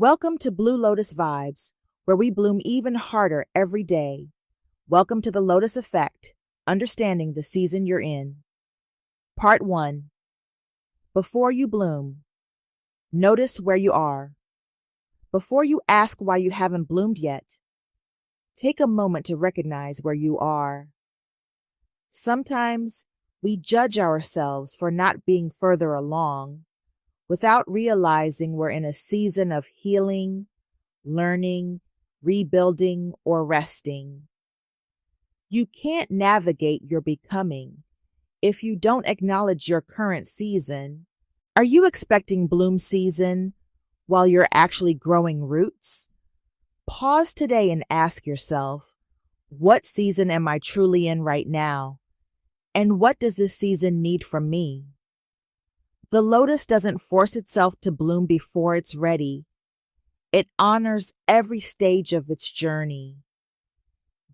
Welcome to Blue Lotus Vibes, where we bloom even harder every day. Welcome to the Lotus Effect, understanding the season you're in. Part 1. Before you bloom, notice where you are. Before you ask why you haven't bloomed yet, take a moment to recognize where you are. Sometimes we judge ourselves for not being further along, without realizing we're in a season of healing, learning, rebuilding, or resting. You can't navigate your becoming if you don't acknowledge your current season. Are you expecting bloom season while you're actually growing roots? Pause today and ask yourself, what season am I truly in right now? And what does this season need from me? The lotus doesn't force itself to bloom before it's ready. It honors every stage of its journey.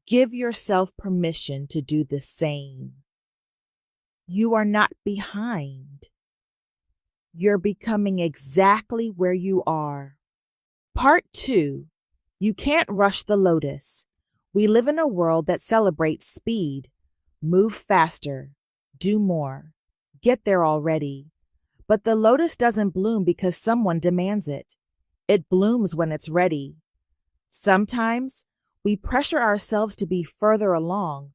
Give yourself permission to do the same. You are not behind. You're becoming exactly where you are. Part 2. You can't rush the lotus. We live in a world that celebrates speed. Move faster. Do more. Get there already. But the lotus doesn't bloom because someone demands it. It blooms when it's ready. Sometimes we pressure ourselves to be further along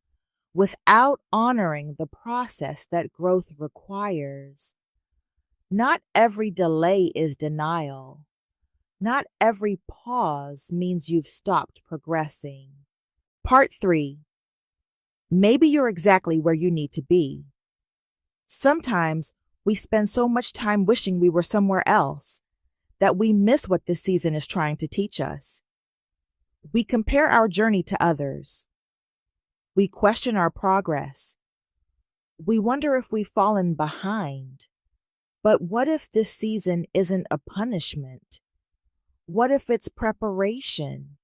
without honoring the process that growth requires. Not every delay is denial. Not every pause means you've stopped progressing. Part 3. Maybe you're exactly where you need to be. Sometimes we spend so much time wishing we were somewhere else that we miss what this season is trying to teach us. We compare our journey to others. We question our progress. We wonder if we've fallen behind. But what if this season isn't a punishment? What if it's preparation?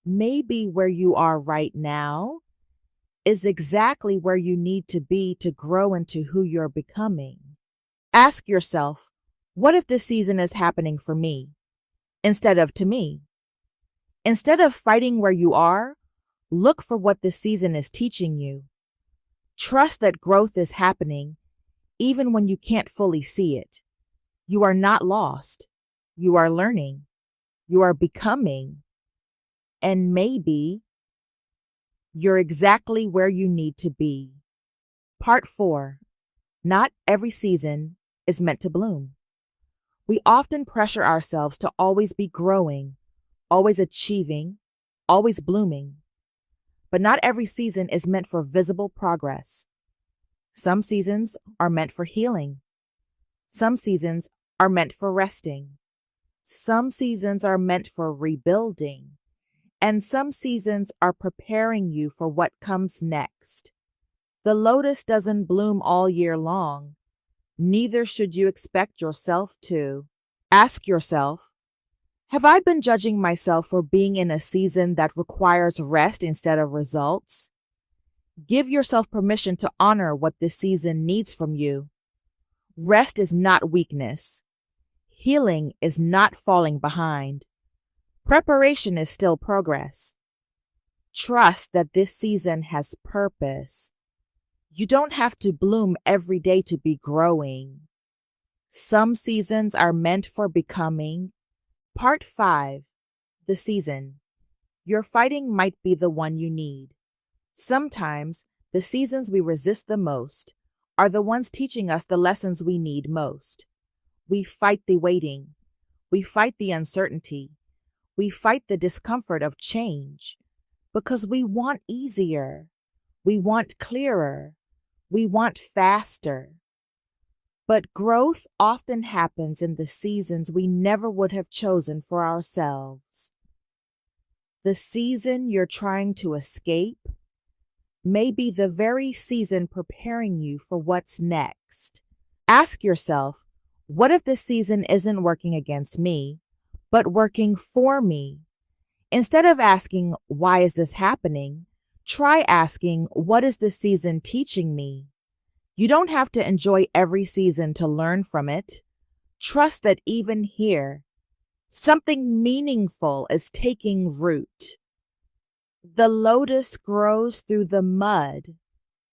Maybe where you are right now is exactly where you need to be to grow into who you're becoming. Ask yourself, what if this season is happening for me instead of to me? Instead of fighting where you are, look for what this season is teaching you. Trust that growth is happening even when you can't fully see it. You are not lost. You are learning. You are becoming. And maybe you're exactly where you need to be. Part 4. Not every season is meant to bloom. We often pressure ourselves to always be growing, always achieving, always blooming. But not every season is meant for visible progress. Some seasons are meant for healing. Some seasons are meant for resting. Some seasons are meant for rebuilding. And some seasons are preparing you for what comes next. The lotus doesn't bloom all year long. Neither should you expect yourself to. Ask yourself, have I been judging myself for being in a season that requires rest instead of results? Give yourself permission to honor what this season needs from you. Rest is not weakness. Healing is not falling behind. Preparation is still progress. Trust that this season has purpose. You don't have to bloom every day to be growing. Some seasons are meant for becoming. Part 5. The season you're fighting might be the one you need. Sometimes the seasons we resist the most are the ones teaching us the lessons we need most. We fight the waiting. We fight the uncertainty. We fight the discomfort of change because we want easier. We want clearer. We want faster. But growth often happens in the seasons we never would have chosen for ourselves. The season you're trying to escape may be the very season preparing you for what's next. Ask yourself, what if this season isn't working against me, but working for me? Instead of asking, why is this happening? Try asking, what is this season teaching me? You don't have to enjoy every season to learn from it. Trust that even here, Something meaningful is taking root. The lotus grows through the mud,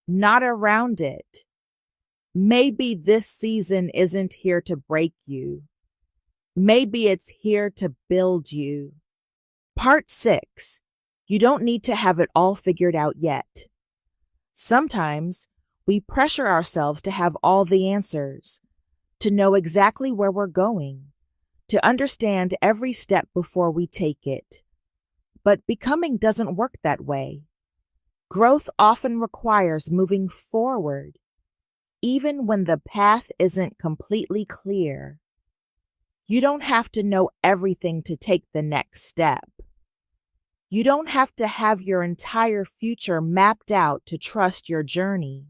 not around it. Maybe this season isn't here to break you. Maybe it's here to build you. Part 6. You don't need to have it all figured out yet. Sometimes we pressure ourselves to have all the answers, to know exactly where we're going, to understand every step before we take it. But becoming doesn't work that way. Growth often requires moving forward, even when the path isn't completely clear. You don't have to know everything to take the next step. You don't have to have your entire future mapped out to trust your journey.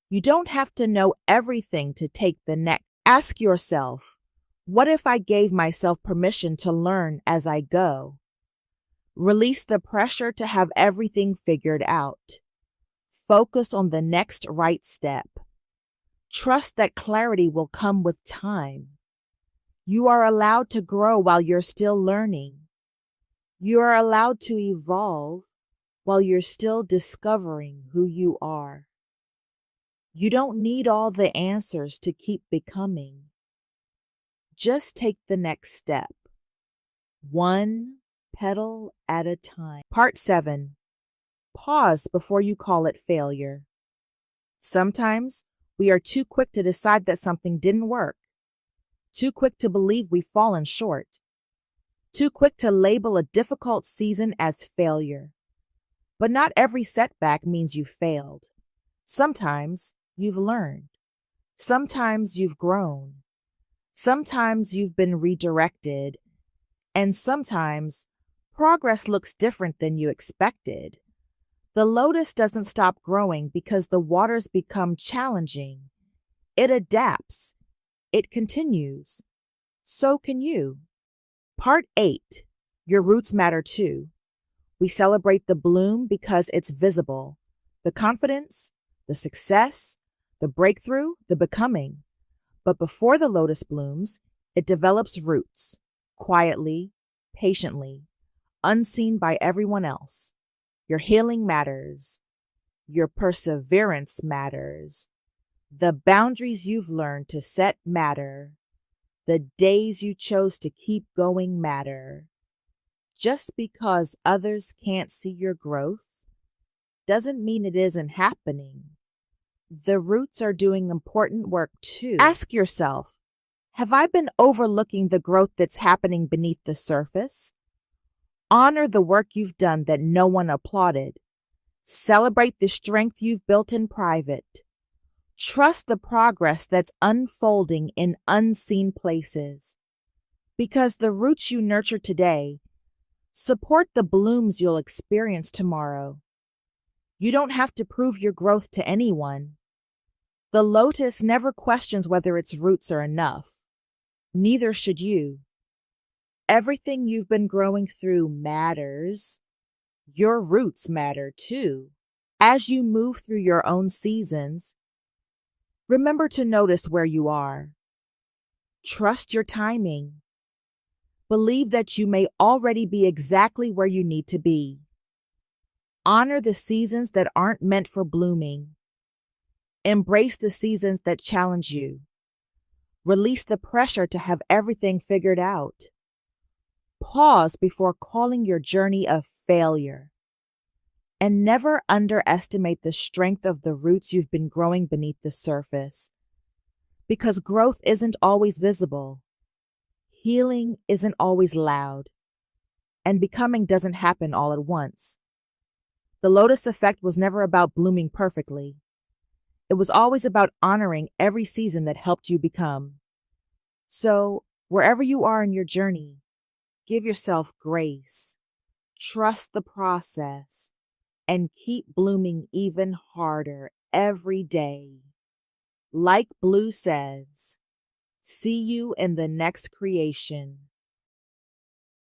You don't have to know everything to take the next. Ask yourself, what if I gave myself permission to learn as I go? Release the pressure to have everything figured out. Focus on the next right step. Trust that clarity will come with time. You are allowed to grow while you're still learning. You are allowed to evolve while you're still discovering who you are. You don't need all the answers to keep becoming. Just take the next step, one petal at a time. Part 7. Pause before you call it failure. Sometimes we are too quick to decide that something didn't work, too quick to believe we've fallen short, too quick to label a difficult season as failure. But not every setback means you failed. Sometimes you've learned. Sometimes you've grown. Sometimes you've been redirected. And sometimes progress looks different than you expected. The lotus doesn't stop growing because the waters become challenging. It adapts. It continues. So can you. Part 8. Your roots matter too. We celebrate the bloom because it's visible, the confidence, the success, the breakthrough, the becoming. But before the lotus blooms, it develops roots, quietly, patiently, unseen by everyone else. Your healing matters. Your perseverance matters. The boundaries you've learned to set matter. The days you chose to keep going matter. Just because others can't see your growth doesn't mean it isn't happening. The roots are doing important work too. Ask yourself, have I been overlooking the growth that's happening beneath the surface? Honor the work you've done that no one applauded. Celebrate the strength you've built in private. Trust the progress that's unfolding in unseen places. Because the roots you nurture today support the blooms you'll experience tomorrow. You don't have to prove your growth to anyone. The lotus never questions whether its roots are enough. Neither should you. Everything you've been growing through matters. Your roots matter too. As you move through your own seasons, remember to notice where you are. Trust your timing. Believe that you may already be exactly where you need to be. Honor the seasons that aren't meant for blooming. Embrace the seasons that challenge you. Release the pressure to have everything figured out. Pause before calling your journey a failure. And never underestimate the strength of the roots you've been growing beneath the surface. Because growth isn't always visible. Healing isn't always loud. And becoming doesn't happen all at once. The Lotus Effect was never about blooming perfectly. It was always about honoring every season that helped you become. So, wherever you are in your journey, give yourself grace. Trust the process. And keep blooming even harder every day. Like Blue says, see you in the next creation.